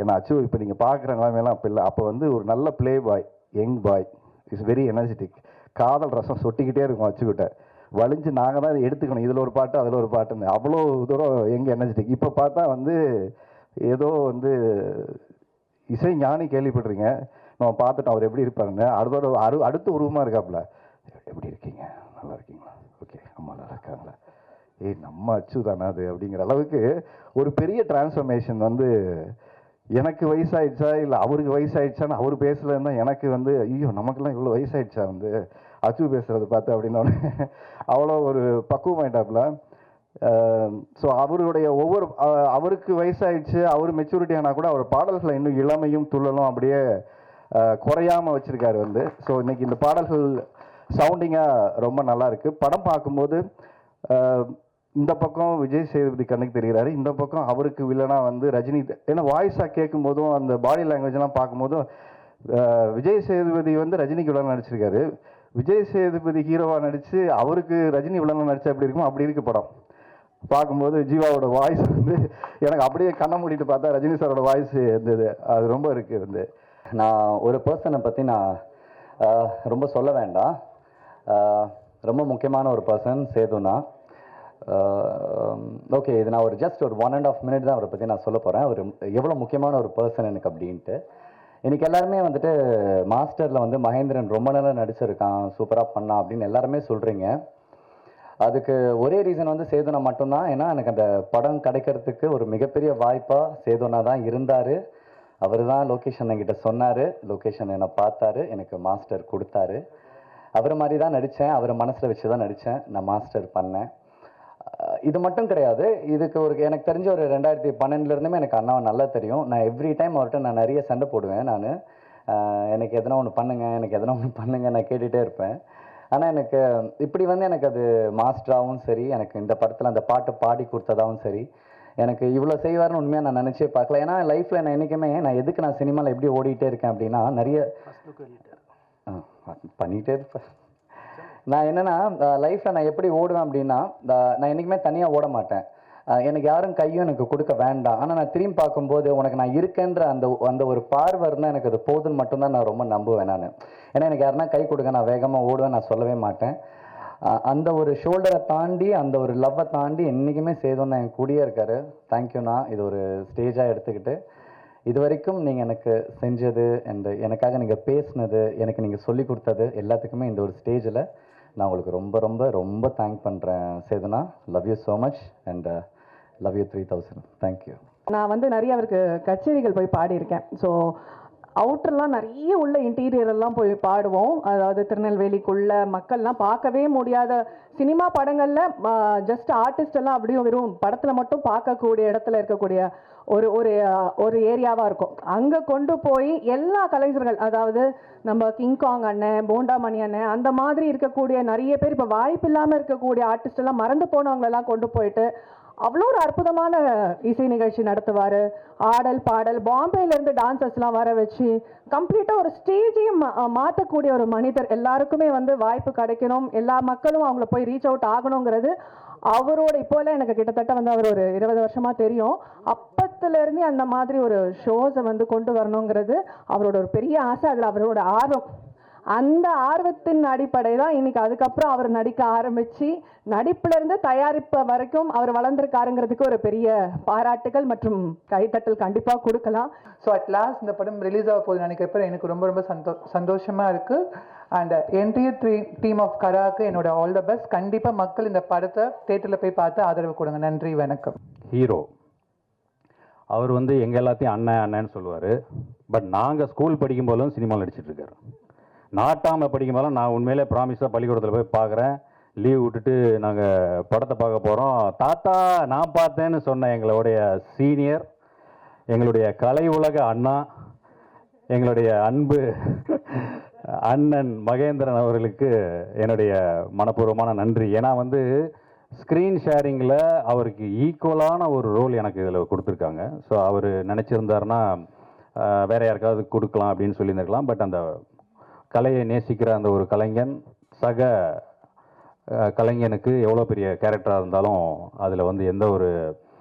ஏன்னா அச்சு இப்போ நீங்கள் பார்க்குற நிலைமையெல்லாம் அப்போ இல்லை. அப்போ வந்து ஒரு நல்ல play boy, young boy, is very energetic. காதல் ரசம் சொட்டிக்கிட்டே இருக்கும் அச்சுக்கிட்ட. வலிஞ்சு நாங்கள் தான் இதை எடுத்துக்கணும், இதில் ஒரு பாட்டு அதில் ஒரு பாட்டுன்னு. அவ்வளோ தூரம் யங் எனர்ஜெட்டிக். இப்போ பார்த்தா வந்து ஏதோ வந்து இசை ஞானி கேள்விப்படுறீங்க, நம்ம பார்த்துட்டோம் அவர் எப்படி இருப்பாருன்னு. அடுத்த உருவமாக இருக்காப்புல. எப்படி இருக்கீங்க, நல்லா இருக்கீங்களா, ஓகே, அம்மா நல்லா இருக்காங்களா, ஏய் நம்ம அச்சு தானே அது அப்படிங்கிற அளவுக்கு ஒரு பெரிய டிரான்ஸ்ஃபர்மேஷன் வந்து. எனக்கு வயசாயிடுச்சா இல்லை அவருக்கு வயசாயிடுச்சான்னு அவர் பேசலன்னா எனக்கு வந்து ஐயோ நமக்கெல்லாம் இவ்வளோ வயசாயிடுச்சா வந்து அச்சு பேசுறது பார்த்து அப்படின்னோடனே அவ்வளோ ஒரு பக்குவமாயிட்டாப்புல. ஸோ அவருடைய ஒவ்வொரு அவருக்கு வயசாயிடுச்சு, அவர் மெச்சூரிட்டி ஆனால் கூட அவர் பாடல்களை இன்னும் இளமையும் துள்ளலும் அப்படியே குறையாமல் வச்சுருக்காரு வந்து. ஸோ இன்னைக்கு இந்த பாடல்கள் சவுண்டிங்காக ரொம்ப நல்லா இருக்குது. படம் பார்க்கும்போது இந்த பக்கம் விஜய் சேதுபதி கண்ணுக்கு தெரிகிறாரு, இந்த பக்கம் அவருக்கு வில்லனா வந்து ரஜினி. ஏன்னா வாய்ஸாக கேட்கும் போதும் அந்த பாடி லாங்குவேஜ்லாம் பார்க்கும்போதும் விஜய் சேதுபதி வந்து ரஜினிக்கு வில்லனா நடிச்சிருக்காரு, விஜய் சேதுபதி ஹீரோவாக நடித்து அவருக்கு ரஜினி வில்லனா நடிச்சா எப்படி இருக்கும் அப்படி இருக்கு படம் பார்க்கும்போது. ஜீவாவோட வாய்ஸ் வந்து எனக்கு அப்படியே கண்ணை மூடிட்டு பார்த்தா ரஜினி சாரோட வாய்ஸ் இருந்தது, அது ரொம்ப இருக்குது வந்து. நான் ஒரு பர்சனை பற்றி நான் ரொம்ப சொல்ல வேண்டாம். ரொம்ப முக்கியமான ஒரு பர்சன் சேதுனா. ஓகே, இது நான் ஒரு ஜஸ்ட் ஒரு 1.5 minute தான் அவரை பற்றி நான் சொல்ல போகிறேன். அவர் எவ்வளோ முக்கியமான ஒரு பர்சன் எனக்கு அப்படின்ட்டு. இன்றைக்கி எல்லாருமே வந்துட்டு மாஸ்டரில் வந்து மகேந்திரன் ரொம்ப நல்லா நடிச்சிருக்கான், சூப்பராக பண்ணான் அப்படின்னு எல்லாருமே சொல்கிறீங்க. அதுக்கு ஒரே ரீசன் வந்து சேதுனா மட்டும்தான். ஏன்னா எனக்கு அந்த படம் கிடைக்கிறதுக்கு ஒரு மிகப்பெரிய வாய்ப்பாக சேதுனா தான் இருந்தார். அவர் தான் லொக்கேஷன் என்கிட்ட சொன்னார், லொக்கேஷன் என்னை பார்த்தாரு, எனக்கு மாஸ்டர் கொடுத்தாரு. அவரை மாதிரி தான் நடித்தேன், அவரை மனசில் வச்சு தான் நடித்தேன், நான் மாஸ்டர் பண்ணேன். இது மட்டும் கிடையாது, இதுக்கு எனக்கு தெரிஞ்ச ஒரு 2012 எனக்கு அண்ணாவை நல்லா தெரியும். நான் எவ்ரி டைம் அவர்கிட்ட நான் நிறைய சண்டை போடுவேன். நான் எனக்கு எதனா ஒன்று பண்ணுங்கள், எனக்கு எதனா ஒன்று பண்ணுங்கள் நான் கேட்டுகிட்டே இருப்பேன். ஆனால் எனக்கு இப்படி வந்து எனக்கு அது மாஸ்டராகவும் சரி, எனக்கு இந்த படத்தில் அந்த பாட்டு பாடி கொடுத்ததாகவும் சரி, எனக்கு இவ்வளோ செய்வார்னு உண்மையாக நான் நினச்சே பார்க்கல. ஏன்னா லைஃப்பில் நான் என்றைக்குமே நான் எதுக்கு நான் சினிமாவில் எப்படி ஓடிட்டே இருக்கேன் அப்படின்னா நிறைய பண்ணிகிட்டே இருப்பேன். நான் என்னென்னா லைஃப்பில் நான் எப்படி ஓடுவேன் அப்படின்னா நான் என்றைக்குமே தனியாக ஓட மாட்டேன். எனக்கு யாரும் கையும் எனக்கு கொடுக்க வேண்டாம். ஆனால் நான் திரும்பி பார்க்கும்போது உனக்கு நான் இருக்கேன்ற அந்த ஒரு பார்வை இருந்தால் எனக்கு அது போதுன்னு மட்டும்தான் நான் ரொம்ப நம்புவேன் நான். ஏன்னா எனக்கு யாருன்னா கை கொடுக்க நான் வேகமாக ஓடுவேன், நான் சொல்லவே மாட்டேன். அந்த ஒரு ஷோல்டரை தாண்டி அந்த ஒரு லவ்வை தாண்டி என்றைக்குமே சேதுன்னா என் கூடயே இருக்காரு. தேங்க்யூண்ணா, இது ஒரு ஸ்டேஜாக எடுத்துக்கிட்டு இது வரைக்கும் நீங்கள் எனக்கு செஞ்சது அண்ட் எனக்காக நீங்கள் பேசினது, எனக்கு நீங்கள் சொல்லி கொடுத்தது எல்லாத்துக்குமே இந்த ஒரு ஸ்டேஜில் நான் உங்களுக்கு ரொம்ப ரொம்ப ரொம்ப தேங்க் பண்ணுறேன் சேதுனா. Love you so much and love you 3000. Thank you. நான் வந்து நிறைய அவருக்கு கச்சேரிகள் போய் பாடியிருக்கேன். ஸோ அவுட்டர்லாம் நிறைய உள்ள இன்டீரியரெல்லாம் போய் பாடுவோம். அதாவது திருநெல்வேலிக்குள்ள மக்கள்லாம் பார்க்கவே முடியாத சினிமா படங்களில் ஜஸ்ட் ஆர்டிஸ்ட் எல்லாம் அப்படியும் வெறும் படத்தில் மட்டும் பார்க்கக்கூடிய இடத்துல இருக்கக்கூடிய ஒரு ஒரு ஒரு ஏரியாவாக இருக்கும். அங்கே கொண்டு போய் எல்லா கலைஞர்கள், அதாவது நம்ம கிங்காங் அண்ணன், போண்டாமணி அண்ணன், அந்த மாதிரி இருக்கக்கூடிய நிறைய பேர் இப்போ வாய்ப்பு இல்லாமல் இருக்கக்கூடிய ஆர்டிஸ்ட் எல்லாம் மறந்து போனவங்களெல்லாம் கொண்டு போயிட்டு அவ்வளோ ஒரு அற்புதமான இசை நிகழ்ச்சி நடத்துவார். ஆடல் பாடல், பாம்பேலேருந்து டான்சர்ஸ்லாம் வர வச்சு கம்ப்ளீட்டாக ஒரு ஸ்டேஜையும் மாற்றக்கூடிய ஒரு மனிதர். எல்லாருக்குமே வந்து வாய்ப்பு கிடைக்கணும், எல்லா மக்களும் அவங்கள போய் ரீச் அவுட் ஆகணுங்கிறது அவரோட. இப்போல்லாம் எனக்கு கிட்டத்தட்ட வந்து அவர் ஒரு 20 வருஷமாக தெரியும். அப்பத்துலேருந்தே அந்த மாதிரி ஒரு ஷோஸை வந்து கொண்டு வரணுங்கிறது அவரோட ஒரு பெரிய ஆசை. அதில் அவரோட ஆர்வம், அந்த ஆர்வத்தின் அடிப்படை தான் இன்னைக்கு அதுக்கப்புறம் அவர் நடிக்க ஆரம்பித்து நடிப்புலேருந்து தயாரிப்பு வரைக்கும் அவர் வளர்ந்துருக்காருங்கிறதுக்கு ஒரு பெரிய பாராட்டுகள் மற்றும் கைத்தட்டல் கண்டிப்பாக கொடுக்கலாம். ஸோ அட் லாஸ்ட் இந்த படம் ரிலீஸ் ஆக போகுது நினைக்கிறப்ப எனக்கு ரொம்ப ரொம்ப சந்தோஷமாக இருக்குது. அண்ட் என்டையர் டீம் ஆஃப் கராக்கு என்னோட ஆல் த பெஸ்ட். கண்டிப்பாக மக்கள் இந்த படத்தை தேட்டரில் போய் பார்த்து ஆதரவு கொடுங்க. நன்றி, வணக்கம். ஹீரோ அவர் வந்து எங்கள் எல்லாத்தையும் அண்ணன் அண்ணன்னு சொல்லுவார். பட் நாங்கள் ஸ்கூல் படிக்கும் போதும் சினிமாவில் நடிச்சிட்ருக்காரு. நாட்டாமல் படிக்கும் போதெல்லாம் நான் உண்மையிலே ப்ராமிஸாக பள்ளிக்கூடத்தில் போய் பார்க்குறேன். லீவ் விட்டுட்டு நாங்கள் படத்தை பார்க்க போகிறோம். தாத்தா நான் பார்த்தேன்னு சொன்ன எங்களுடைய சீனியர், எங்களுடைய கலை உலக அண்ணா, எங்களுடைய அன்பு அண்ணன் மகேந்திரன் அவர்களுக்கு என்னுடைய மனப்பூர்வமான நன்றி. ஏன்னா வந்து ஸ்க்ரீன் ஷேரிங்கில் அவருக்கு ஈக்குவலான ஒரு ரோல் எனக்கு இதில் கொடுத்துருக்காங்க. ஸோ அவர் நினச்சிருந்தாருன்னா வேறு யாருக்காவது கொடுக்கலாம் அப்படின்னு சொல்லியிருந்திருக்கலாம். பட் அந்த கலையை நேசிக்கிற அந்த ஒரு கலைஞன் சக கலைஞனுக்கு எவ்வளோ பெரிய கேரக்டராக இருந்தாலும் அதில் வந்து எந்த ஒரு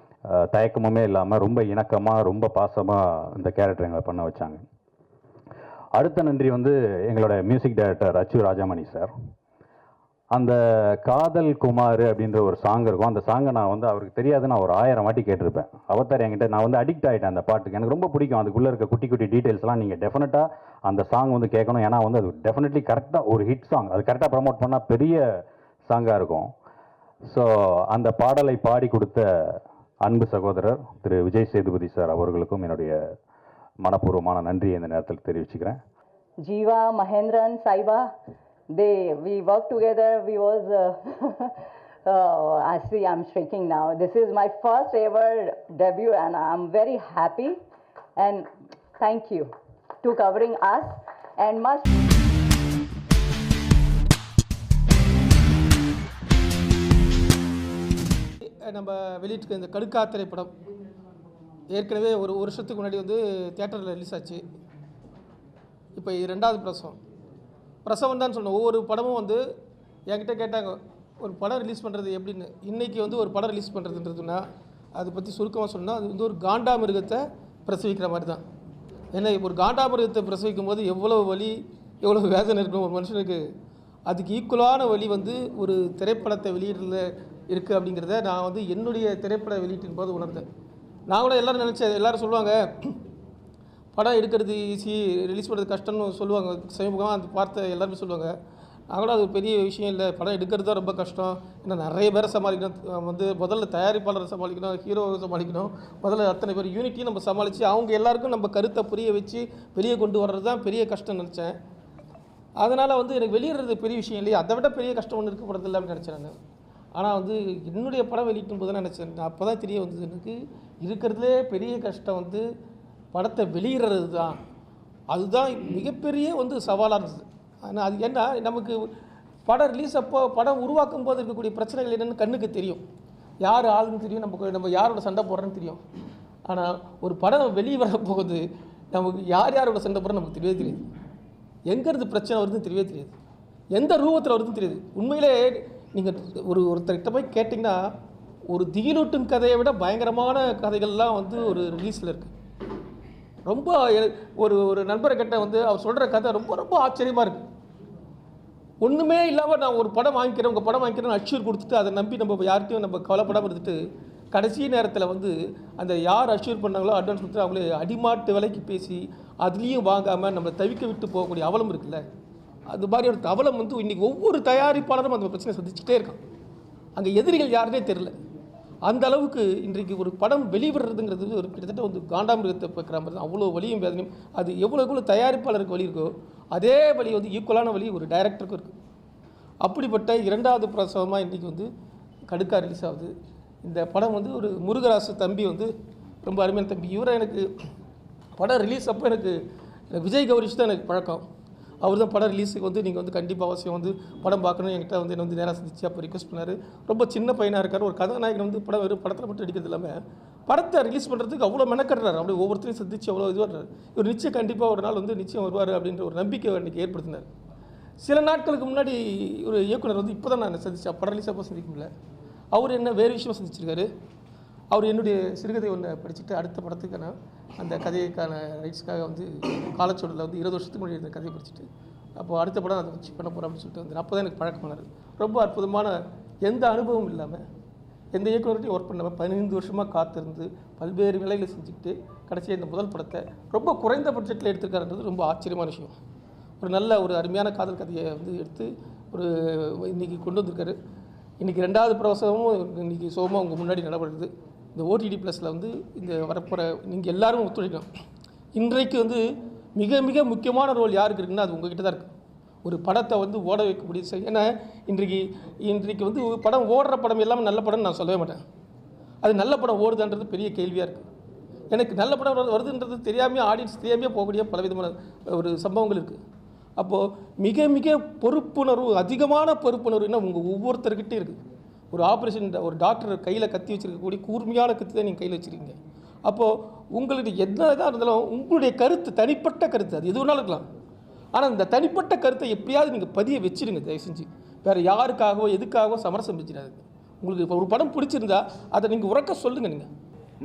தயக்கமுமே இல்லாமல் ரொம்ப இணக்கமாக ரொம்ப பாசமாக இந்த கேரக்டர் எங்களை பண்ண வச்சாங்க. அடுத்த நன்றி வந்து எங்களோட மியூசிக் டைரக்டர் அச்சு ராஜாமணி சார். அந்த காதல் குமார் அப்படின்ற ஒரு சாங் இருக்கும். அந்த சாங்கை நான் வந்து அவருக்கு தெரியாது, நான் ஒரு 1000 வாட்டி கேட்டிருப்பேன். அவதார் என்கிட்ட நான் வந்து அடிக்ட் ஆகிட்டேன் அந்த பாட்டுக்கு. எனக்கு ரொம்ப பிடிக்கும். அதுக்குள்ளே இருக்க குட்டி குட்டி டீட்டெயில்ஸ்லாம் நீங்கள் டெஃபினட்டாக அந்த சாங் வந்து கேட்கணும். ஏன்னா வந்து அது டெஃபினெட்லி கரெக்டாக ஒரு ஹிட் சாங், அது கரெக்டாக ப்ரமோட் பண்ணால் பெரிய சாங்காக இருக்கும். ஸோ அந்த பாடலை பாடி கொடுத்த அன்பு சகோதரர் திரு விஜய் சேதுபதி சார் அவர்களுக்கும் என்னுடைய மனப்பூர்வமான நன்றியை இந்த நேரத்தில் தெரிவிச்சுக்கிறேன். Jiva, Mahendran, Saiba, we worked together. We was actually I'm shaking now. This is my first ever debut and I'm very happy and thank you to covering us and much. நம்ம வெளியிட்டு இந்த கடுக்கா திரைப்படம் ஏற்கனவே ஒரு வருஷத்துக்கு முன்னாடி வந்து தியேட்டரில் ரிலீஸ் ஆச்சு. இப்போ இது 2வது பிரசவம் தான் சொன்னோம். ஒவ்வொரு படமும் வந்து என்கிட்ட கேட்டாங்க ஒரு படம் ரிலீஸ் பண்ணுறது எப்படின்னு. இன்றைக்கி வந்து ஒரு படம் ரிலீஸ் பண்ணுறதுன்றதுன்னா அதை பற்றி சுருக்கமாக சொன்னால் அது வந்து ஒரு காண்டாமிருகத்தை பிரசவிக்கிற மாதிரி தான். ஏன்னா ஒரு காண்டாமிருகத்தை பிரசவிக்கும் போது எவ்வளோ வலி எவ்வளோ வேதனை இருக்கும் ஒரு மனுஷனுக்கு, அதுக்கு ஈக்குவலான வலி வந்து ஒரு திரைப்படத்தை வெளியிடல இருக்குது அப்படிங்கிறத நான் வந்து என்னுடைய திரைப்பட வெளியீட்டின் போது உணர்ந்தேன். நான் கூட எல்லோரும் நினச்சேன், எல்லோரும் சொல்லுவாங்க படம் எடுக்கிறது ஈஸி, ரிலீஸ் பண்ணுறது கஷ்டம்னு சொல்லுவாங்க. சமீபமாக அது பார்த்த எல்லாருமே சொல்லுவாங்க. நான் கூட அது ஒரு பெரிய விஷயம் இல்லை, படம் எடுக்கிறது தான் ரொம்ப கஷ்டம். ஏன்னா நிறைய பேரை சமாளிக்கணும், வந்து முதல்ல தயாரிப்பாளரை சமாளிக்கணும், ஹீரோவை சமாளிக்கணும், முதல்ல அத்தனை பேர் யூனிட்டியும் நம்ம சமாளித்து அவங்க எல்லாருக்கும் நம்ம கருத்தை புரிய வச்சு வெளியே கொண்டு வர்றது தான் பெரிய கஷ்டம் நினச்சேன். அதனால் வந்து எனக்கு வெளியிடுறது பெரிய விஷயம் இல்லையா, அதை விட பெரிய கஷ்டம் ஒன்று இருக்கப்படுறதில்லை அப்படின்னு நினச்சேன் நான். ஆனால் வந்து என்னுடைய படம் வெளியிட்டும் போது தான் நினச்சேன், அப்போ தான் தெரிய வந்தது எனக்கு இருக்கிறதுலே பெரிய கஷ்டம் வந்து படத்தை வெளியிடுறது தான். அதுதான் மிகப்பெரிய வந்து சவாலாக இருந்தது. ஆனால் அது ஏன்னா நமக்கு படம் ரிலீஸ் அப்போ படம் உருவாக்கும் போது இருக்கக்கூடிய பிரச்சனைகள் என்னென்னு கண்ணுக்கு தெரியும், யார் ஆளுன்னு தெரியும், நம்ம யாரோட சண்டை போடுறோன்னு தெரியும். ஆனால் ஒரு படம் வெளியே வர போகுது நமக்கு யாரோட சண்டை போடுறோன்னு நமக்கு தெரியவே தெரியாது, எங்கேருந்து பிரச்சனை வருதுன்னு தெரியவே தெரியாது, எந்த ரூபத்தில் வருதுன்னு தெரியாது. உண்மையிலே நீங்கள் ஒருத்தர்கிட்ட போய் கேட்டிங்கன்னா ஒரு திகிலூட்டும் கதையை விட பயங்கரமான கதைகள்லாம் வந்து ஒரு ரிலீஸில் இருக்குது. ரொம்ப ஒரு நண்பரை கிட்ட வந்து அவர் சொல்கிற கதை ரொம்ப ரொம்ப ஆச்சரியமாக இருக்குது. ஒன்றுமே இல்லாமல் நான் ஒரு படம் வாங்கிக்கிறேன், உங்கள் படம் வாங்கிக்கிறேன்னு அஷ்யூர் கொடுத்துட்டு அதை நம்பி நம்ம யார்கிட்டையும் நம்ம கவலைப்படாமல் இருந்துட்டு கடைசி நேரத்தில் வந்து அந்த யார் அஷ்யூர் பண்ணாங்களோ அட்வான்ஸ் கொடுத்து அவங்களே அடிமாட்டு விலைக்கு பேசி அதுலேயும் வாங்காமல் நம்ம தவிக்க விட்டு போகக்கூடிய அவலம் இருக்குல்ல, அது மாதிரி ஒரு அவலம் வந்து இன்றைக்கி ஒவ்வொரு தயாரிப்பாளரும் அந்த பிரச்சனை சந்திச்சுட்டே இருக்கான். அங்கே எதிரிகள் யாருன்னே தெரில. அந்த அளவுக்கு இன்றைக்கு ஒரு படம் வெளிவிடுறதுங்கிறது ஒரு கிட்டத்தட்ட வந்து காண்டாமிருகத்தை பார்க்குற மாதிரி தான். அவ்வளோ வலியும் வேதனையும். அது எவ்வளோ தயாரிப்பாளருக்கு வலி இருக்கோ அதே வலி வந்து ஈக்குவலான வலி ஒரு டைரக்டருக்கும் இருக்குது. அப்படிப்பட்ட 2வது பிரசவமாக இன்றைக்கி வந்து கடுக்கா ரிலீஸ் ஆகுது. இந்த படம் வந்து ஒரு முருகராசு தம்பி வந்து ரொம்ப அருமையான தம்பி. இவரை எனக்கு படம் ரிலீஸ் அப்போ எனக்கு விஜய் கௌரிஷ் தான் எனக்கு பழக்கம். அவர் தான் படம் ரிலீஸுக்கு வந்து நீங்கள் வந்து கண்டிப்பாக அவசியம் வந்து படம் பார்க்கணும் என்கிட்ட வந்து என்னை வந்து நேராக சந்திச்சு அப்போ ரிக்வஸ்ட் பண்ணார். ரொம்ப சின்ன பையனாக இருக்கார், ஒரு கதாநாயகன் வந்து வெறும் படத்தில் மட்டும் எடுக்கிறது இல்லாமல் படத்தை ரிலீஸ் பண்ணுறதுக்கு அவ்வளோ மெனக்கட்டுறாரு. அப்படியே ஒவ்வொருத்தரையும் சந்திச்சு அவ்வளோ இது வர்றாரு. இவர் நிச்சயம் கண்டிப்பாக ஒரு நாள் வந்து நிச்சயம் வருவார் அப்படின்ற ஒரு நம்பிக்கை அன்றைக்கி ஏற்படுத்தினார். சில நாட்களுக்கு முன்னாடி ஒரு இயக்குனர் வந்து இப்போ தான் நான் சந்திச்சேன், படம் ரிலீஸ் அப்போ சந்திக்க முடியல. அவர் என்ன வேறு விஷயம் சந்திச்சிருக்காரு. அவர் என்னுடைய சிறுகதை ஒன்று படிச்சுட்டு அடுத்த படத்துக்கான அந்த கதைக்கான ரைட்ஸ்க்காக வந்து காலச்சோடில் வந்து 20 வருஷத்துக்கு முன்னாடி இந்த கதையை படிச்சுட்டு அப்போது அடுத்த படம் அதை வச்சு பண்ண போகிறோம் அப்படின்னு சொல்லிட்டு வந்து அப்போ தான் எனக்கு பழக்கமானார். ரொம்ப அற்புதமான எந்த அனுபவம் இல்லாமல் எந்த இயக்குனர்கிட்டையும் ஒர்க் பண்ணாமல் 15 வருஷமாக காத்திருந்து பல்வேறு வேலைகளை செஞ்சுக்கிட்டு கடைசியாக இந்த முதல் படத்தை ரொம்ப குறைந்த பட்ஜெட்டில் எடுத்துருக்காருன்றது ரொம்ப ஆச்சரியமான விஷயம். ஒரு நல்ல ஒரு அருமையான காதல் கதையை வந்து எடுத்து ஒரு இன்றைக்கி கொண்டு வந்திருக்காரு. இன்றைக்கி 2வது பிரசவமும் இன்றைக்கி சோகமாக உங்கள் முன்னாடி நடைபெறுது. இந்த ஓடிடி ப்ளஸில் வந்து இந்த வரப்போகிற நீங்கள் எல்லோரும் ஒத்துழைக்கணும். இன்றைக்கு வந்து மிக மிக முக்கியமான ரோல் யாருக்கு இருக்குன்னா அது உங்ககிட்ட தான் இருக்குது. ஒரு படத்தை வந்து ஓட வைக்கக்கூடிய ஏன்னா இன்றைக்கு வந்து படம் ஓடுற படம் எல்லாமே நல்ல படம்னு நான் சொல்லவே மாட்டேன். அது நல்ல படம் ஓடுதுன்றது பெரிய கேள்வியாக இருக்குது. எனக்கு நல்ல படம் வருதுன்றது தெரியாமல் ஆடியன்ஸ் தெரியாமையே போகக்கூடிய பலவிதமான ஒரு சம்பவங்கள் இருக்குது. அப்போது மிக மிக பொறுப்புணர்வு, அதிகமான பொறுப்புணர்வுன்னா உங்கள் ஒவ்வொருத்தர்கிட்டே இருக்குது. ஒரு ஆப்ரேஷன் ஒரு டாக்டர் கையில் கத்தி வச்சுருக்கக்கூடிய கூர்மையான கத்தி தான் நீங்கள் கையில் வச்சுருக்கீங்க. அப்போது உங்களுக்கு என்ன இதாக இருந்தாலும் உங்களுடைய கருத்து தனிப்பட்ட கருத்து அது எது வேணாலும் இருக்கலாம். ஆனால் இந்த தனிப்பட்ட கருத்தை எப்படியாவது நீங்கள் பதிய வச்சுருங்க தயவு செஞ்சு. வேறு யாருக்காகவோ எதுக்காகவோ சமரசம் வச்சிடாது. உங்களுக்கு இப்போ ஒரு படம் பிடிச்சிருந்தா அதை நீங்கள் உறக்க சொல்லுங்கள். நீங்கள்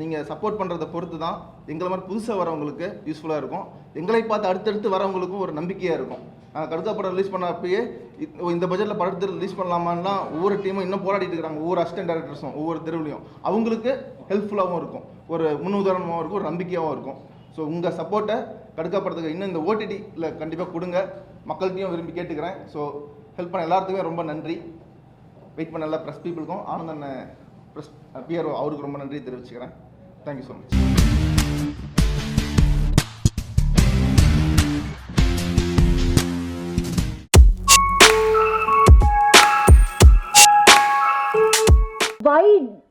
நீங்கள் சப்போர்ட் பண்ணுறதை பொறுத்து தான் எங்களை மாதிரி புதுசாக வரவங்களுக்கு யூஸ்ஃபுல்லாக இருக்கும், எங்களை பார்த்து அடுத்தடுத்து வரவங்களுக்கும் ஒரு நம்பிக்கையாக இருக்கும். நாங்கள் கடுக்கா படம் ரிலீஸ் பண்ண அப்பயே இந்த பட்ஜெட்டில் படத்தை ரிலீஸ் பண்ணலாமான்னா ஒவ்வொரு டீமும் இன்னும் போராடிட்டு இருக்கிறாங்க, ஒவ்வொரு அசிஸ்டன்ட் டேரக்டர்ஸும் ஒவ்வொரு தெருவுலையும். அவங்களுக்கு ஹெல்ப்ஃபுல்லாகவும் இருக்கும், ஒரு முன்னுதாரணமாகவும் இருக்கும், ஒரு நம்பிக்கையாகவும் இருக்கும். ஸோ உங்கள் சப்போர்ட்டை கடுக்கா படத்துக்கு இன்னும் இந்த ஓடிடியில் கண்டிப்பாக கொடுங்க, மக்கள்கிட்டையும் விரும்பி கேட்டுக்கிறேன். ஸோ ஹெல்ப் பண்ண எல்லாத்துக்குமே ரொம்ப நன்றி. வெயிட் பண்ண எல்லா ப்ரெஸ் பீப்புளுக்கும், ஆனந்தன் ப்ரெஸ் பிஆர்ஓ அவருக்கு ரொம்ப நன்றி தெரிவிச்சுக்கிறேன். Thank you so much.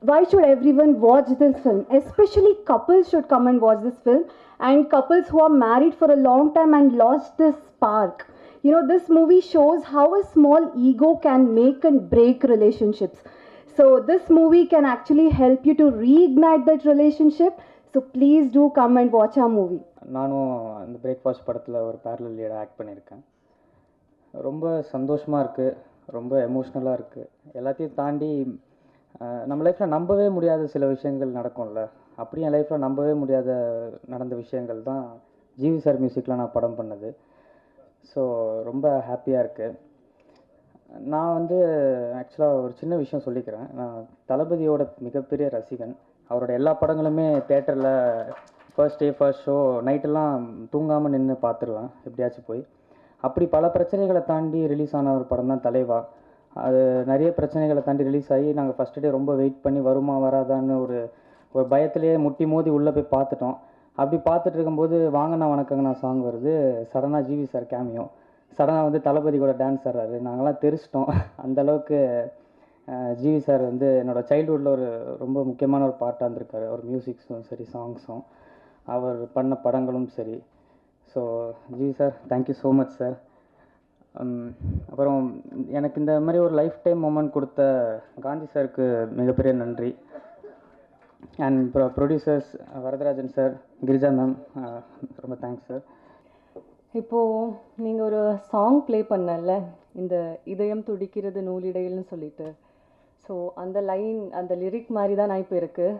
Why should everyone watch this film? Especially couples should come and watch this film, and couples who are married for a long time and lost this spark. You know, this movie shows how a small ego can make and break relationships. So this movie can actually help you to reignite that relationship. So please do come and watch our movie. நானும் இந்த breakfast படத்தில் ஒரு parallel லீடாக act பண்ணியிருக்கேன். ரொம்ப சந்தோஷமாக இருக்குது, ரொம்ப எமோஷ்னலாக இருக்குது. எல்லாத்தையும் தாண்டி நம்ம லைஃப்பில் நம்பவே முடியாத சில விஷயங்கள் நடக்கும்ல, அப்படி என் லைஃப்பில் நம்பவே முடியாத நடந்த விஷயங்கள் தான் ஜிவி சார் மியூசிக்கில் நான் படம் பண்ணது. ஸோ ரொம்ப ஹாப்பியாக இருக்குது. நான் வந்து ஆக்சுவலாக ஒரு சின்ன விஷயம் சொல்லிக்கிறேன். நான் தளபதியோட மிகப்பெரிய ரசிகன். அவரோட எல்லா படங்களுமே தேட்டரில் ஃபர்ஸ்ட் டே ஃபர்ஸ்ட் ஷோ நைட்டெல்லாம் தூங்காமல் நின்று பார்த்துருவேன் எப்படியாச்சும் போய். அப்படி பல பிரச்சனைகளை தாண்டி ரிலீஸ் ஆன ஒரு படம் தான் தலைவா. அது நிறைய பிரச்சனைகளை தாண்டி ரிலீஸ் ஆகி நாங்கள் ஃபஸ்ட்டு டே ரொம்ப வெயிட் பண்ணி வருமா வராதான்னு ஒரு பயத்திலேயே முட்டி மோதி உள்ளே போய் பார்த்துட்டோம். அப்படி பார்த்துட்டு இருக்கும்போது வாங்கண்ணா வணக்கங்கண்ணா சாங் வருது, சடனாக ஜிவி சார் கேமியோ, சடனாக வந்து தளபதி கூட டான்ஸ் ஆடுறாரு. நாங்கள்லாம் தெரிச்சிட்டோம். அந்தளவுக்கு ஜிவி சார் வந்து என்னோடய சைல்ட்ஹுட்டில் ஒரு ரொம்ப முக்கியமான ஒரு பார்ட்டாக இருந்திருக்காரு. அவர் மியூசிக்ஸும் சரி, சாங்ஸும், அவர் பண்ண படங்களும் சரி. So GV sir, thank you so much sir. அப்புறம் எனக்கு இந்த மாதிரி ஒரு லைஃப் டைம் மூமெண்ட் கொடுத்த காந்தி சாருக்கு மிகப்பெரிய நன்றி. And producers Varadarajan sir, Girija ma'am, ரொம்ப தேங்க்ஸ் சார். இப்போது நீங்கள் ஒரு சாங் ப்ளே பண்ணல, இந்த இதயம் துடிக்கிறது நூலிடையில்னு சொல்லிட்டு. ஸோ அந்த லைன், அந்த லிரிக் மாதிரி தான் நான் இப்போ இருக்குது.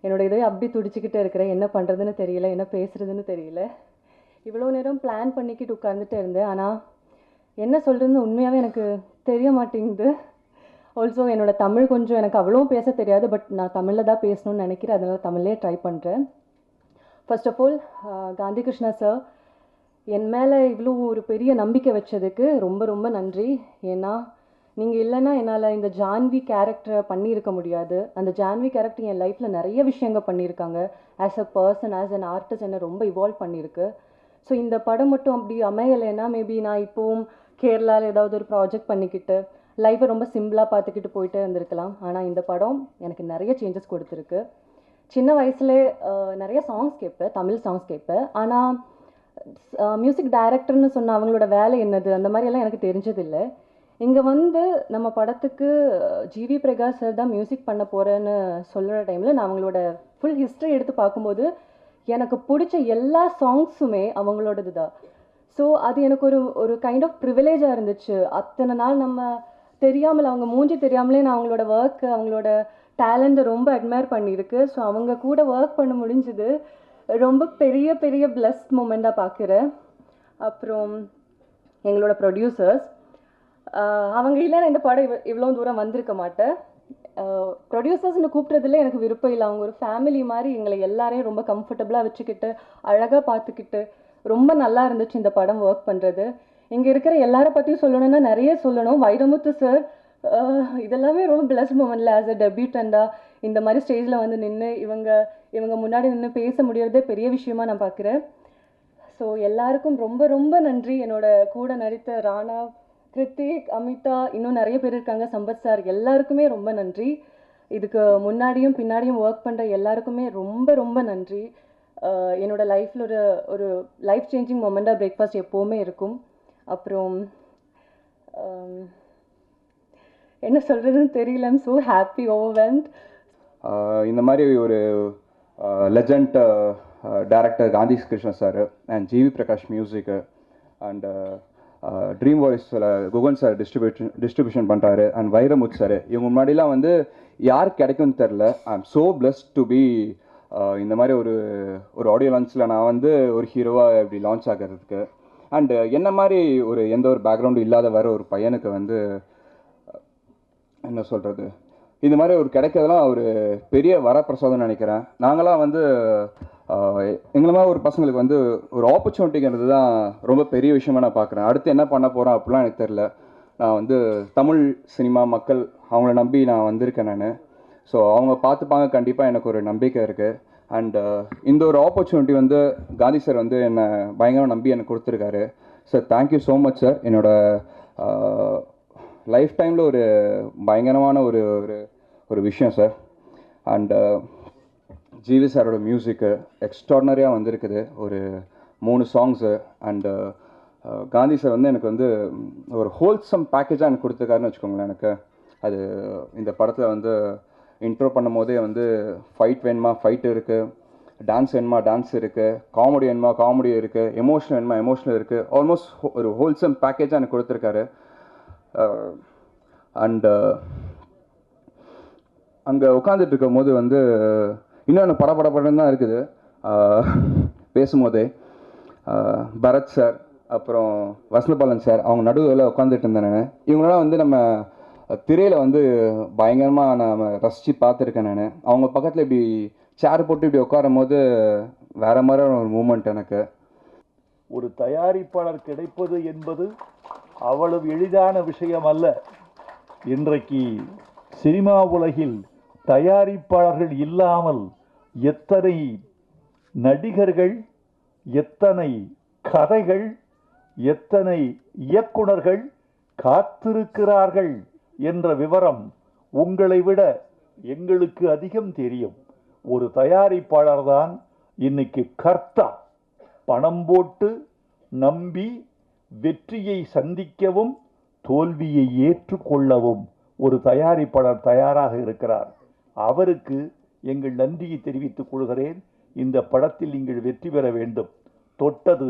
என்னோடய இதயம் அப்படி துடிச்சிக்கிட்டே இருக்கிறேன். என்ன பண்ணுறதுன்னு தெரியல, என்ன பேசுகிறதுன்னு தெரியல. இவ்வளோ நேரம் பிளான் பண்ணிக்கிட்டு உட்காந்துட்டு இருந்தேன், ஆனால் என்ன சொல்கிறதுன்னு உண்மையாகவே எனக்கு தெரிய மாட்டேங்குது. ஆல்சோ என்னோடய தமிழ் கொஞ்சம் எனக்கு அவ்வளோ பேச தெரியாது, பட் நான் தமிழில் தான் பேசணும்னு நினைக்கிறேன். அதனால் தமிழ்லேயே ட்ரை பண்ணுறேன். First of all Gandhi Krishna sir, என் மேலே இவ்வளோ ஒரு பெரிய நம்பிக்கை வச்சதுக்கு ரொம்ப ரொம்ப நன்றி. ஏன்னா நீங்கள் இல்லைன்னா என்னால் இந்த ஜான்வி கேரக்டரை பண்ணியிருக்க முடியாது. அந்த ஜான்வி கேரக்டர் என் லைஃப்பில் நிறைய விஷயங்கள் பண்ணியிருக்காங்க. As a person, as an artist என்னை ரொம்ப இவால்வ் பண்ணியிருக்கு. ஸோ இந்த படம் மட்டும் அப்படி அமையலைன்னா மேபி நான் இப்போவும் கேரளாவில் ஏதாவது ஒரு ப்ராஜெக்ட் பண்ணிக்கிட்டு லைஃப்பை ரொம்ப சிம்பிளாக பார்த்துக்கிட்டு போயிட்டே இருந்திருக்கலாம். ஆனால் இந்த படம் எனக்கு நிறைய சேஞ்சஸ் கொடுத்துருக்கு. சின்ன வயசுலேயே நிறைய சாங்ஸ் கேட்பேன், தமிழ் சாங்ஸ் கேட்பேன். ஆனால் மியூசிக் டைரக்டர்னு சொன்ன அவங்களோட வேலை என்னது அந்த மாதிரியெல்லாம் எனக்கு தெரிஞ்சதில்லை. இங்கே வந்து நம்ம படத்துக்கு ஜிவி பிரகாஷ் சார் தான் மியூசிக் பண்ண போகிறேன்னு சொல்கிற டைமில் நான் அவங்களோட ஃபுல் ஹிஸ்ட்ரி எடுத்து பார்க்கும்போது எனக்கு பிடிச்ச எல்லா சாங்ஸுமே அவங்களோடது தான். ஸோ அது எனக்கு ஒரு கைண்ட் ஆஃப் ப்ரிவிலேஜாக இருந்துச்சு. அத்தனை நாள் நம்ம தெரியாமல், அவங்க மூஞ்சி தெரியாமலே நான் அவங்களோட ஒர்க்கு, அவங்களோட டேலண்ட்டை ரொம்ப அட்மையர் பண்ணியிருக்கு. ஸோ அவங்க கூட ஒர்க் பண்ண முடிஞ்சுது. ரொம்ப பெரிய பெரிய பிளஸ்ட் மூமெண்ட்டாக பார்க்குறேன். அப்புறம் எங்களோட ப்ரொடியூசர்ஸ், அவங்க இல்லைன்னா இந்த படம் இவ்வளோ தூரம் வந்திருக்க மாட்டேன். ப்ரொடியூசர்ஸ்னு கூப்பிட்றதுல எனக்கு விருப்பம் இல்லை. அவங்க ஒரு ஃபேமிலி மாதிரி எங்களை எல்லாரையும் ரொம்ப கம்ஃபர்டபுளாக வச்சுக்கிட்டு அழகாக பார்த்துக்கிட்டு ரொம்ப நல்லா இருந்துச்சு இந்த படம் ஒர்க் பண்ணுறது. இங்கே இருக்கிற எல்லாரை பற்றியும் சொல்லணும்னா நிறைய சொல்லணும். வைரமுத்து சார், இதெல்லாமே ரொம்ப பிளஸ்ட் மூமெண்ட்டில் ஆஸ் அ டெபியூட்டண்டா இந்த மாதிரி ஸ்டேஜில் வந்து நின்று இவங்க முன்னாடி நின்று பேச முடியறதே பெரிய விஷயமா நான் பார்க்குறேன். ஸோ எல்லாருக்கும் ரொம்ப ரொம்ப நன்றி. என்னோட கூட நடித்த ராணா, கிருத்திக், அமிதா, இன்னும் நிறைய பேர் இருக்காங்க, சம்பத் சார், எல்லாருக்குமே ரொம்ப நன்றி. இதுக்கு முன்னாடியும் பின்னாடியும் ஒர்க் பண்ணுற எல்லாருக்குமே ரொம்ப ரொம்ப நன்றி. என்னோட லைஃப்பில் ஒரு லைஃப் சேஞ்சிங் மொமெண்ட்டாக பிரேக்ஃபாஸ்ட் எப்போவுமே இருக்கும். அப்புறம் என்ன சொல்கிறதுன்னு தெரியல. I'm so happy, overwhelmed. இந்த மாதிரி ஒரு legend director Gandhi Krishna sir and GV Prakash மியூசிக்கு அண்ட் ட்ரீம் வாய்ஸில் குகன் சார் டிஸ்ட்ரிபியூஷன் பண்ணுறாரு அண்ட் வைரமுத் சார், இவங்க முன்னாடிலாம் வந்து யார் கிடைக்கும்னு தெரில. I am so blessed to be இந்த மாதிரி ஒரு ஆடியோ லான்ச்சில் நான் வந்து ஒரு ஹீரோவாக இப்படி லான்ச் ஆகிறதுக்கு அண்டு என்ன மாதிரி எந்த ஒரு பேக்ரவுண்டும் இல்லாத வர ஒரு பையனுக்கு வந்து என்ன சொல்கிறது, இந்த மாதிரி கிடைக்கிறதுலாம் ஒரு பெரிய வரப்பிரசாதம்னு நினைக்கிறேன். நாங்களாம் வந்து எங்களை மாதிரி ஒரு பசங்களுக்கு வந்து ஒரு ஆப்பர்ச்சுனிட்டிங்கிறது தான் ரொம்ப பெரிய விஷயமா நான் பார்க்குறேன். அடுத்து என்ன பண்ண போகிறேன் அப்படிலாம் எனக்கு தெரில. நான் வந்து தமிழ் சினிமா மக்கள் அவங்கள நம்பி நான் வந்திருக்கேன் நான். ஸோ அவங்க பார்த்துப்பாங்க, கண்டிப்பாக எனக்கு ஒரு நம்பிக்கை இருக்குது. அண்ட் இந்த ஒரு ஆப்பர்ச்சுனிட்டி வந்து காந்தி சார் வந்து என்னை பயங்கரமாக நம்பி எனக்கு கொடுத்துருக்காரு. Sir thank you so much sir. என்னோடய லைஃப் டைமில் ஒரு பயங்கரமான ஒரு விஷயம் சார். அண்டு ஜிவி சாரோட மியூசிக்கு எக்ஸ்ட்ராடனரியாக வந்திருக்குது, ஒரு 3 சாங்ஸு. அண்டு காந்தி சார் வந்து எனக்கு வந்து ஒரு ஹோல்சம் பேக்கேஜாக எனக்கு கொடுத்துருக்காருன்னு வச்சுக்கோங்களேன். எனக்கு அது இந்த படத்தில் வந்து இன்ட்ரோ பண்ணும் போதே வந்து ஃபைட் வேணுமா ஃபைட் இருக்குது, டான்ஸ் வேணுமா டான்ஸ் இருக்குது, காமெடி வேணுமா காமெடி இருக்குது, எமோஷனல் வேணுமா எமோஷனல் இருக்குது. ஆல்மோஸ்ட் ஒரு ஹோல்சம் பேக்கேஜாக எனக்கு கொடுத்துருக்காரு. அண்டு அங்கே உட்காந்துட்டு இருக்கும் போது வந்து இன்னொன்று படப்படப்படன்னு தான் இருக்குது. பேசும்போதே பரத் சார் அப்புறம் வசந்தபாலன் சார் அவங்க நடுவில் உட்காந்துட்டு இருந்தேன் நான். இவங்களாம் வந்து நம்ம திரையில் வந்து பயங்கரமாக நான் ரசித்து பார்த்துருக்கேன் நான். அவங்க பக்கத்தில் இப்படி சேர் போட்டு இப்படி உட்காரும் போது வேறு மாதிரியான ஒரு மூமெண்ட் எனக்கு. ஒரு தயாரிப்பாளர் கிடைப்பது என்பது அவ்வளவு எளிதான விஷயம் அல்ல. இன்றைக்கு சினிமா உலகில் தயாரிப்பாளர்கள் இல்லாமல் எத்தனை நடிகர்கள், எத்தனை கதைகள், எத்தனை இயக்குனர்கள் காத்திருக்கிறார்கள் என்ற விவரம் உங்களை விட எங்களுக்கு அதிகம் தெரியும். ஒரு தயாரிப்பாளர் தான் இன்னைக்கு கர்த்தா. பணம் போட்டு நம்பி வெற்றியை சந்திக்கவும் தோல்வியை ஏற்றுக்கொள்ளவும் ஒரு தயாரிப்பாளர் தயாராக இருக்கிறார். அவருக்கு எங்கள் நன்றியை தெரிவித்துக் கொள்கிறேன். இந்த படத்தில் நீங்கள் வெற்றி பெற வேண்டும். தொட்டது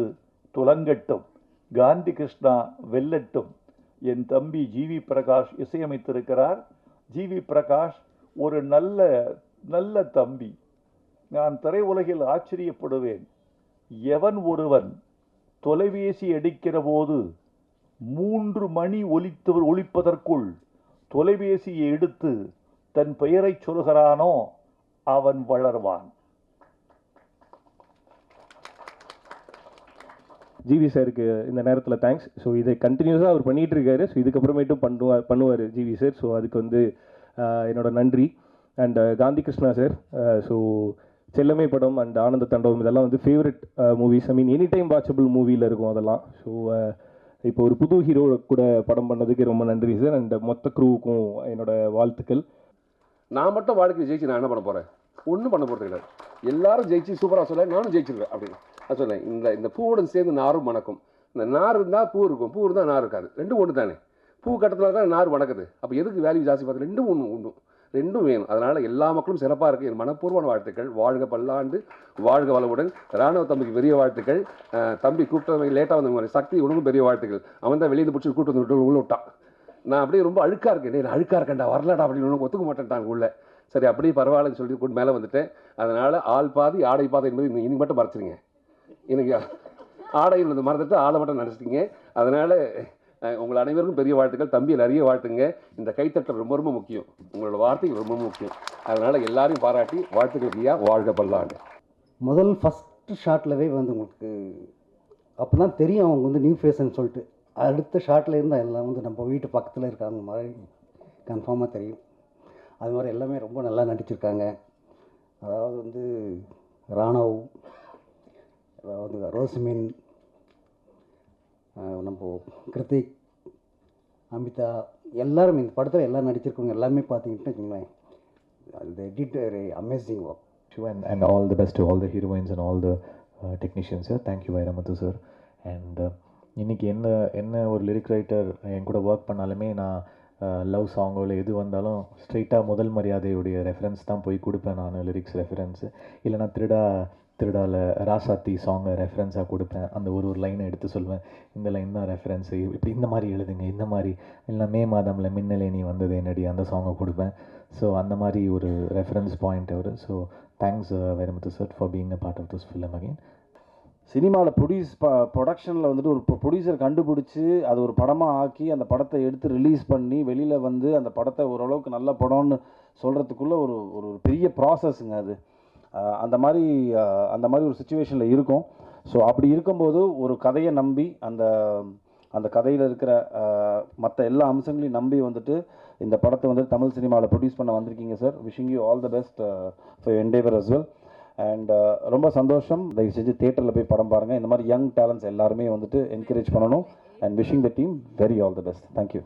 துலங்கட்டும், காந்தி கிருஷ்ணா வெல்லட்டும். என் தம்பி ஜிவி பிரகாஷ் இசையமைத்திருக்கிறார். ஜிவி பிரகாஷ் ஒரு நல்ல தம்பி. நான் திரையுலகில் ஆச்சரியப்படுவேன். எவன் ஒருவன் தொலைபேசி அடிக்கிற போது 3 மணி ஒலிப்பதற்குள் தொலைபேசியை எடுத்து தன் பெயரை சொல்கிறானோ அவன் வளர்வான். ஜிவி சாருக்கு இந்த நேரத்தில் தேங்க்ஸ். ஸோ இதை கண்டினியூஸாக அவர் பண்ணிகிட்டு இருக்காரு. ஸோ இதுக்கப்புறமேட்டும் பண்ணுவார் ஜிவி சார். ஸோ அதுக்கு வந்து என்னோட நன்றி. And Gandhi Krishna sir, so செல்லமே படம் அண்ட் ஆனந்த தாண்டவம் இதெல்லாம் வந்து ஃபேவரட் மூவிஸ். ஐ மீன் எனி டைம் வாட்சபிள் மூவியில் இருக்கும் அதெல்லாம். ஸோ இப்போ ஒரு புது ஹீரோ கூட படம் பண்ணதுக்கு ரொம்ப நன்றி சார். அண்ட் மொத்த க்ரூவுக்கும் என்னோட வாழ்த்துக்கள். நான் மட்டும் வாழ்க்கை ஜெயிச்சு நான் என்ன பண்ண போகிறேன்? ஒன்றும் பண்ண போகிறது கிடையாது. எல்லாரும் ஜெயிச்சு சூப்பராக சொல்ல நானும் ஜெயிச்சிருவேன் அப்படின்னு நான் சொல்லேன். இந்த பூவுடன் சேர்ந்து நாரும் மணக்கும். இந்த நார் இருந்தால் பூ இருக்கும், பூ இருந்தால் நார் இருக்காது. ரெண்டும் ஒன்று தானே. பூ கட்டத்தில் தான் நார் வணக்குது. அப்போ எதுக்கு வேல்யூ ஜாஸ்தி பார்த்து? ரெண்டும் வேணும். அதனால் எல்லா மக்களும் சிறப்பாக இருக்குது. என் மனப்பூர்வமான வாழ்த்துக்கள். வாழ்க பல்லாண்டு, வாழ்க வளமுடன். ராணுவ தம்பிக்கு பெரிய வாழ்த்துக்கள். தம்பி கூப்பிட்டு லேட்டாக வந்த சக்தி உனக்கும் பெரிய வாழ்த்துக்கள். அவன் தான் வெளியே பிடிச்சி கூட்டு வந்து உள்ள விட்டான். நான் அப்படியே ரொம்ப அழுக்காக இருக்கேன். நான் அழுக்காக இருக்கேன்டா வரலடா அப்படின்னு ஒத்துக்க மாட்டேன்ட்டாங்க உள்ள. சரி அப்படியே பரவாயில்லன்னு சொல்லிட்டு கூட்டு மேலே வந்துட்டேன். அதனால் ஆள் பாதி ஆடை பாதை என்பது இன்னைக்கு மட்டும் மறைச்சிருங்க. எனக்கு ஆடையில் வந்து மறந்துட்டு ஆளை மட்டும் நினச்சிட்டிங்க. அதனால் உங்கள் அனைவருக்கும் பெரிய வாழ்த்துக்கள். தம்பி நிறைய வாழ்த்துங்க. இந்த கைத்தட்டல் ரொம்ப ரொம்ப முக்கியம். உங்களோட வார்த்தைகள் ரொம்ப ரொம்ப முக்கியம். அதனால் எல்லாரையும் பாராட்டி வாழ்த்துக்கள் ஐயா. வாழ்க பல்லாண்டு. முதல் ஃபஸ்ட்டு ஷாட்லவே வந்து உங்களுக்கு அப்போ தான் தெரியும் அவங்க வந்து நியூ ஃபேஸ்ன்னு சொல்லிட்டு. அடுத்த ஷாட்டில் இருந்தால் எல்லாம் வந்து நம்ம வீட்டு பக்கத்தில் இருக்காங்க மாதிரி கன்ஃபார்மாக தெரியும். அது மாதிரி எல்லாமே ரொம்ப நல்லா நடிச்சிருக்காங்க. அதாவது வந்து ராணவ், அதாவது ரோஸ்மின், நம்ம கிருத்திக், அமிதா எல்லாரும் இந்த படத்தில் எல்லாம் நடிச்சிருக்கவங்க எல்லாமே பார்த்தீங்கன்னு வச்சுக்கோங்களேன். அந்த editor amazing work. And all the best to all the heroines and all the technicians here. Thank you Vairamuthu sir. And இன்னைக்கு என்ன ஒரு லிரிக் ரைட்டர் என் கூட ஒர்க் பண்ணாலுமே நான் லவ் சாங்கோ இல்லை எது வந்தாலும் ஸ்ட்ரெயிட்டாக முதல் மரியாதையுடைய ரெஃபரன்ஸ் தான் போய் கொடுப்பேன் நான். லிரிக்ஸ் ரெஃபரன்ஸு இல்லைனா திருடால ராசாத்தி சாங்கை ரெஃபரன்ஸாக கொடுப்பேன். அந்த ஒரு லைனை எடுத்து சொல்வேன், இந்த லைன் தான் ரெஃபரன்ஸு, இப்படி இந்த மாதிரி எழுதுங்க, இந்த மாதிரி இல்லை மே மாதமில் மின்னலே நீ வந்தது என்னடி அந்த சாங்கை கொடுப்பேன். ஸோ அந்த மாதிரி ஒரு ரெஃபரன்ஸ் பாயிண்ட் அவர். So thanks Vairamuthu sir for being a part of this film again. சினிமாவில் ப்ரொடக்ஷனில் வந்துட்டு ஒரு ப்ரொடியூசர் கண்டுபிடிச்சி அது ஒரு படமாக ஆக்கி அந்த படத்தை எடுத்து ரிலீஸ் பண்ணி வெளியில் வந்து அந்த படத்தை ஓரளவுக்கு நல்ல படம்னு சொல்கிறதுக்குள்ளே ஒரு ஒரு பெரிய ப்ராசஸ்ங்க அது. அந்த மாதிரி ஒரு சுச்சுவேஷனில் இருக்கும். ஸோ அப்படி இருக்கும்போது ஒரு கதையை நம்பி அந்த கதையில் இருக்கிற மற்ற எல்லா அம்சங்களையும் நம்பி வந்துட்டு இந்த படத்தை வந்துட்டு தமிழ் சினிமாவில் ப்ரொடியூஸ் பண்ண வந்திருக்கீங்க சார். Wishing you all the best for endeavour as well. And ரொம்ப சந்தோஷம். தயவு செஞ்சு தியேட்டரில் போய் படம் பாருங்கள். இந்த மாதிரி யங் டேலண்ட்ஸ் எல்லாருமே வந்துட்டு என்கரேஜ் பண்ணணும். And wishing the team very all the best. Thank you.